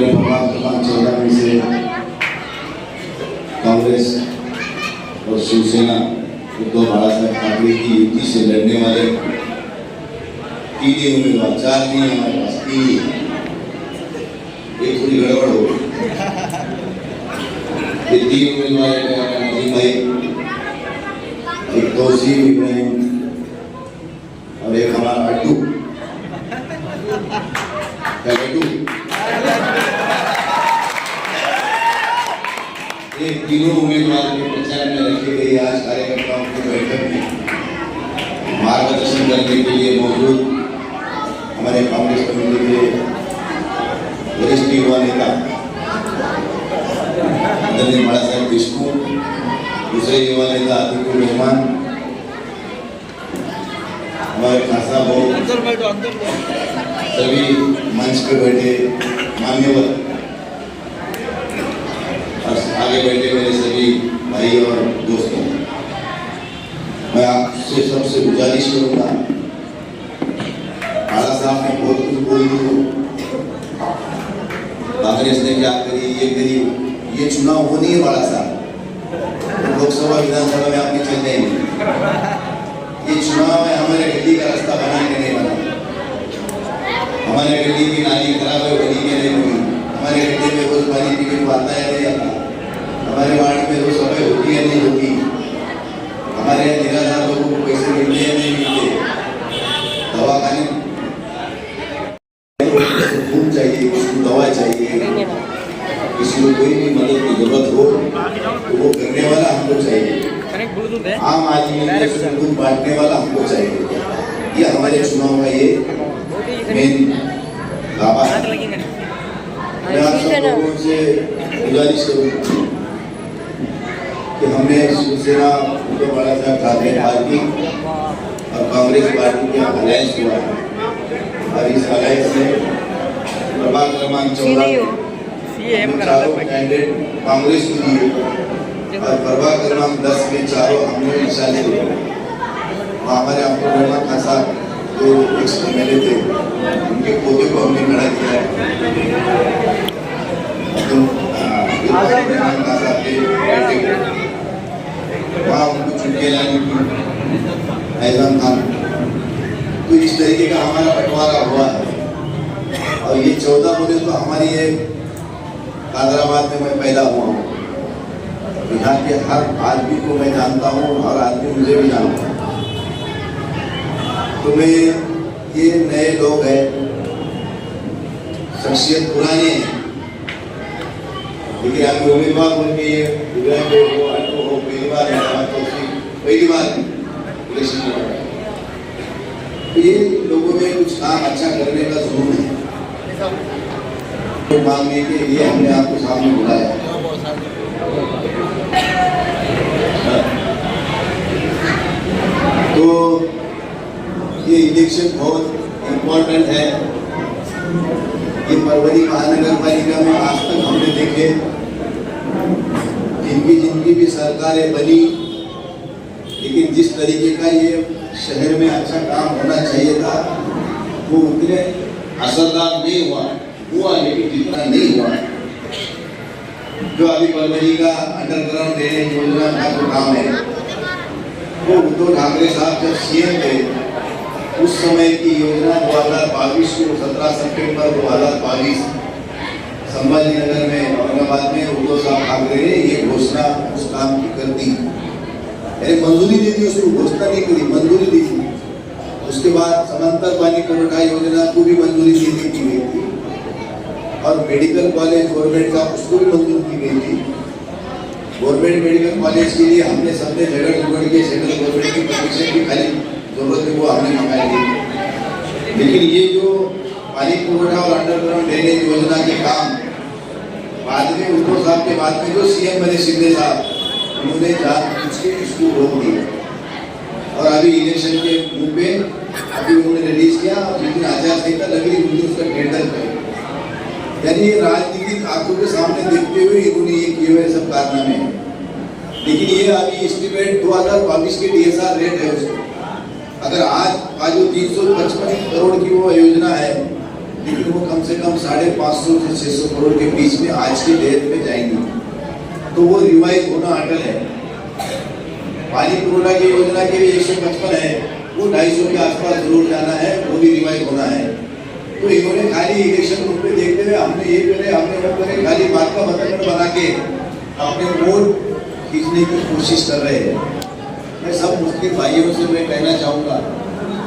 हमारे प्रभाग क्रमांक 14 में से कांग्रेस और शिवसेना उद्धव बाला साहब ठाकरे की युति से लड़ने वाले 3 ही उम्मीदवार, 4 नहीं हमारे पास, 3 ही। एक थोड़ी गड़बड़ हो गई। ये 3 उम्मीदवार है, नजीम भाई, एक तौसीफ इब्राहिम और एक हमारा अड्डू। ये तीनों उम्मीदवार के प्रचार में रखी गई आज कार्यकर्ताओं की बैठक में मार्गदर्शन करने के लिए मौजूद हमारे कांग्रेस कमेटी के वरिष्ठ युवा नेता आदरणीय बाला साहब देशमुख, दूसरे युवा नेता आतिकुर रहमान, हमारे खासा भाई, सभी मंच पे बैठे मान्यवर और आगे बैठे मेरे सभी भाई और दोस्तों, मैं आपसे सबसे गुजारिश करूंगा, बाला साहब ने बहुत कुछ बोल दिया, कांग्रेस ने क्या करी, ये करी, ये चुनाव वो नहीं है बाला साहब, लोकसभा विधानसभा में आपने चल जाएंगे। ये चुनाव है हमारे गली का रास्ता बना के नहीं बना, हमारे गली की नाली खराब है बनी के नहीं बनी, हमारे गली में रोज पानी पीने को आता है नहीं आता, हमारे वार्ड में रोज सफाई होती है नहीं होती, हमारे यहाँ निराधार लोगों को पैसे मिलते हैं नहीं मिलते, दवाखाने खून चाहिए, किसी को दवा चाहिए, किसी को कोई भी मदद की जरूरत हो तो वो करने वाला हमको चाहिए, आम आदमी को दूध बांटने वाला हमको चाहिए। ये हमारे चुनाव का ये मेन दावा है। मैं आप सब लोगों से गुजारिश करूँगा कि हमने शिवसेना उद्धव बाला साहब ठाकरे पार्टी और कांग्रेस पार्टी के अलायंस हुआ है और इस अलायंस में प्रभाग क्रमांक 14 चारों कैंडिडेट कांग्रेस के लिए और प्रभाग क्रमांक 10 में चारों हमने निशान से हमारे आपको रहमान खान साहब जो एक्स एमएलए थे उनके पोते को हमने खड़ा किया है, तो रहमान खान साहब के बेटे को वहाँ उनको चुनके लाने की ऐलान था। तो इस तरीके का हमारा बंटवारा हुआ है और ये 14 बोले तो हमारी ये हैदराबाद में मैं पैदा हुआ हूँ, यहाँ के हर आदमी को मैं जानता हूँ, हर आदमी मुझे भी जानता है। तो मैं ये नए लोग हैं, शख्सियत पुराने हैं, लेकिन आप उम्मीदवार बन के ये पहली बार इलेक्शन में, तो ये लोगों में कुछ काम अच्छा करने का जरूर है, तो मांगने के लिए हमने आपको सामने बुलाया। तो ये इलेक्शन बहुत इम्पोर्टेंट है। ये परवरी महानगर पालिका में आज तक हमने देखे जिनकी भी सरकारें बनी, लेकिन जिस तरीके का ये शहर में अच्छा काम होना चाहिए था वो उतने असरदार नहीं हुआ लेकिन जितना नहीं हुआ। जो अभी परवरी का अंडरग्राउंड ड्रेनेज योजना का जो काम है वो उद्धव ठाकरे साहब जब सीएम थे उस समय की योजना 2022 को 17 सितंबर 2022 संभाजी नगर में औरंगाबाद में उद्धव साहब ठाकरे ने ये घोषणा उस काम की कर दी, मंजूरी दी थी, उसको घोषणा नहीं करी, मंजूरी दी थी। उसके बाद समांतर पानी पुरवठा योजना को भी मंजूरी दी गई थी और मेडिकल कॉलेज गवर्नमेंट का उसको भी मंजूर की गई थी। गवर्नमेंट मेडिकल कॉलेज के लिए हमने सबने झगड़ झुगड़ के सेंट्रल गवर्नमेंट की परमिशन की खाली जरूरत है वो हमने मंगाई थी, लेकिन ये जो पानी पुरवठा और अंडरग्राउंड ड्रेनेज योजना के काम बाद में उद्धव साहब के बाद में जो सीएम बने शिंदे साहब उन्होंने जानबूझ के इसको रोक दिया और अभी इलेक्शन के मुंह पे अभी उन्होंने रिलीज किया और जितनी आचार संहिता लग रही उन्होंने उसका टेंडर किया, यानी राजनीतिक आंखों के सामने देखते हुए इन्होंने ये किए हुए सब कारनामे हैं। लेकिन ये अभी एस्टिमेट 2022 के DSR रेट है उसको, अगर आज जो 355 करोड़ की वो योजना है लेकिन वो कम से कम 550 से 600 करोड़ के बीच में आज के डेट में जाएंगी। तो वो रिवाइज होना अटल है। पानी पुरोठा की योजना के लिए 155 है, वो 250 के आसपास जरूर जाना है, वो भी रिवाइज होना है। तो इन्होंने खाली इलेक्शन रूप में देखते हुए हमने ये करे हमने वो करे, खाली बात का मतलब बना के अपने वोट खींचने की कोशिश कर रहे हैं। मैं सब मुस्लिम भाइयों से मैं कहना चाहूँगा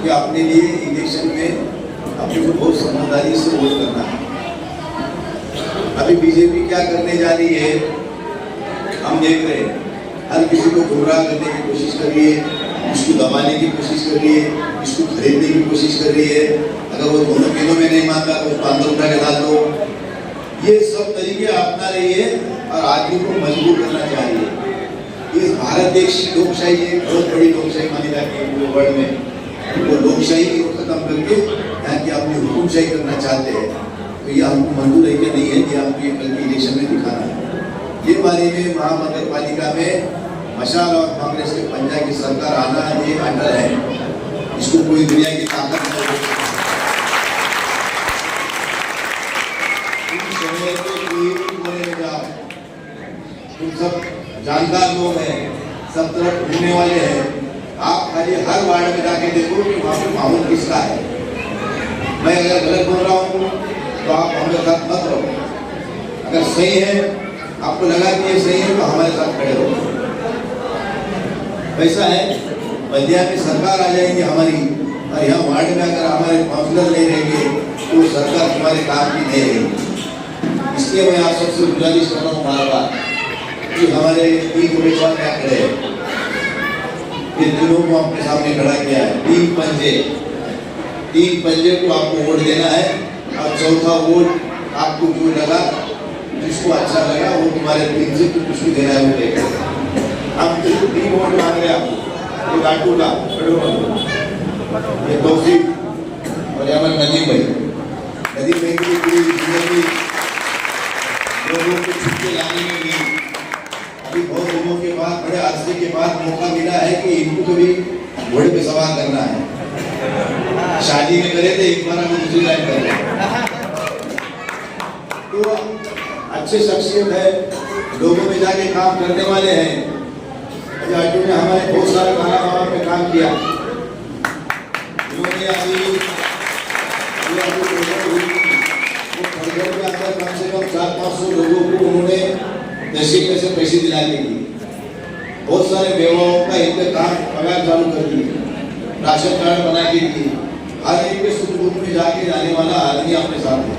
कि अपने लिए इलेक्शन में अपने को बहुत समझदारी से वोट करना है। अभी बीजेपी क्या करने जा रही है हम देख रहे हैं। हर किसी को गुमराह करने की कोशिश कर रही है, इसको दबाने की कोशिश कर रही है, इसको खरीदने की कोशिश कर रही है। अगर वो दोनों तीनों में नहीं मानता तो उसको अंदर उठा के डाल दो। ये सब तरीके अपना रही है और आदमी को मजबूर करना चाह रही है। इस भारत देश की लोकशाही एक बहुत बड़ी लोकशाही मानी जाती है पूरे वर्ल्ड में। वो लोकशाही को खत्म करके यहाँ की अपनी हुकुमशाही करना चाहते हैं। तो ये हमको मंजूर है कि नहीं है कि हमको ये कल के इलेक्शन में दिखाना है। ये बारे में महानगर पालिका में मशाल और कांग्रेस के पंजा की सरकार आना ये अटल है। इसको कोई दुनिया की ताकत नहीं रोक सकती। तुम सब जानकार लोग हैं, सब तरफ घूमने वाले हैं। आप खाली हर वार्ड में जाके देखो कि वहाँ पे माहौल किसका है। मैं अगर गलत बोल रहा हूँ तो आप हमारे साथ मत रहो। अगर सही है, आपको लगा कि ये सही है, तो हमारे साथ खड़े रहो। वैसा है, बल्दिया में सरकार आ जाएंगे हमारी, और यहाँ वार्ड में अगर हमारे काउंसलर नहीं रहेंगे तो सरकार हमारे काम की नहीं रहेगी। इसलिए मैं आप सबसे गुजारिश कर रहा हूँ बार बार कि हमारे 3 उम्मीदवार क्या खड़े हैं। इन तीनों को अपने सामने खड़ा किया है। 3 पंजे को आपको वोट देना है, और चौथा वोट आपको जो लगा, जिसको अच्छा लगा वो तुम्हारे दिल से कुछ भी देना है वो देगा। हम 3 वोट मांग रहे हैं आपको। ये लाटू का ये तौसीफ और हमारे नदीम भाई की पूरी जिंदगी लोगों को छुट्टी लाने में भी अभी बहुत दिनों के बाद, बड़े हादसे के बाद मौका मिला है कि इनको कभी घोड़े पे सवार करना है। शादी में करे थे, एक बार हम दूसरी टाइम कर रहे। तो अच्छे शख्सियत है, लोगों में जाके काम करने वाले हैं। जाटू ने हमारे बहुत सारे खाना पे काम किया। उन्होंने अभी कम से कम 400-500 लोगों को उन्होंने तहसील में से पैसे दिलाने की। बहुत सारे बेवाओं का इंतकाम पगार चालू कर दिए, राशन कार्ड बना के दिए। हर एक के सुख दुख में जाके जाने वाला आदमी अपने साथ है।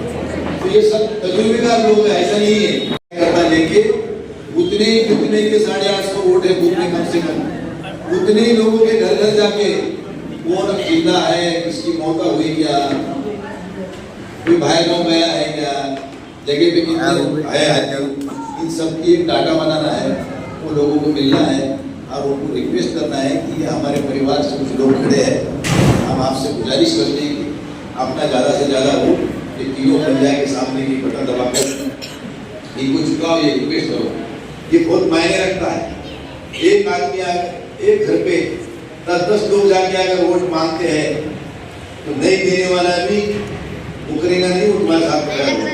तो ये सब तजुर्बेकार लोग हैं, ऐसा नहीं है करता। लेके उतने के 850 वोट है बूथ में, कम से कम उतने ही लोगों के घर घर जाके कौन जिंदा है, किसकी मौत हुई क्या, कोई भाई गाँव गया है क्या, जगह पे कितने आया, इन सब की एक डाटा बनाना है। वो लोगों को मिलना है और उनको रिक्वेस्ट करना है कि ये हमारे परिवार से कुछ लोग खड़े हैं। हम आपसे गुजारिश करते हैं कि अपना ज़्यादा से ज़्यादा वोट ये तीनों पंजाब के सामने की बटन दबाकर इनको चुकाओ, ये रिक्वेस्ट करो। ये बहुत मायने रखता है। एक आदमी एक घर पे 10-10 लोग जाके अगर वोट मांगते हैं तो नहीं देने वाला भी मुकरेगा नहीं, वो तुम्हारे साथ खड़ा होगा।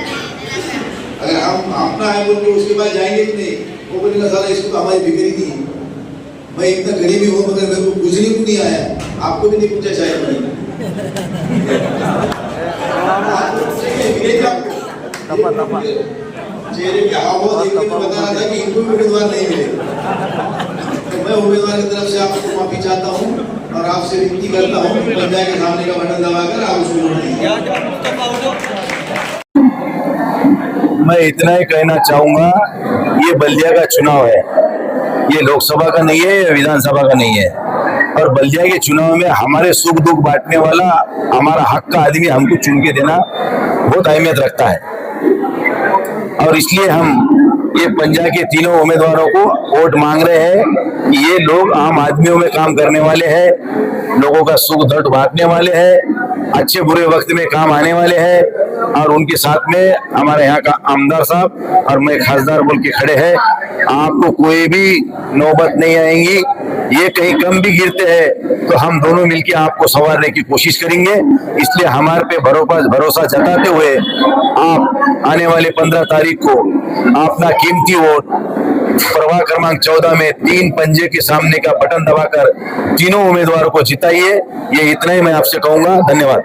अगर हम अपना है बोल के उसके बाद जाएंगे कि नहीं, वो बोलेगा साला इसको तो हमारी फिक्र ही नहीं। मैं इतना गरीबी हूँ मगर मेरे को पूछने को नहीं आया, आपको भी नहीं पूछा शायद नहीं। चेहरे के हाव देख के बता रहा था कि इनको भी उम्मीदवार नहीं मिले। तो मैं उम्मीदवार की तरफ से आपको माफी चाहता हूँ और आपसे विनती करता हूँ कि पंजाब के सामने का बटन दबाकर आप उसको वोट दीजिए। मैं इतना ही कहना चाहूंगा, ये बल्दिया का चुनाव है, ये लोकसभा का नहीं है, ये विधानसभा का नहीं है। और बल्दिया के चुनाव में हमारे सुख दुख बांटने वाला, हमारा हक का आदमी हमको चुन के देना बहुत अहमियत रखता है। और इसलिए हम ये पंजाब के तीनों उम्मीदवारों को वोट मांग रहे हैं कि ये लोग आम आदमियों में काम करने वाले हैं, लोगों का सुख दर्द बांटने वाले हैं, अच्छे बुरे वक्त में काम आने वाले हैं। और उनके साथ में हमारे यहाँ का आमदार साहब और मैं खासदार बोल के खड़े हैं। आपको कोई भी नौबत नहीं आएंगी। ये कहीं कम भी गिरते हैं तो हम दोनों मिलकर आपको संवारने की कोशिश करेंगे। इसलिए हमारे पे भरोसा जताते हुए आप आने वाले 15 तारीख को अपना कीमती वोट प्रभाग क्रमांक 14 में 3 पंजे के सामने का बटन दबाकर तीनों उम्मीदवारों को जिताइए। ये इतना ही मैं आपसे कहूंगा। धन्यवाद।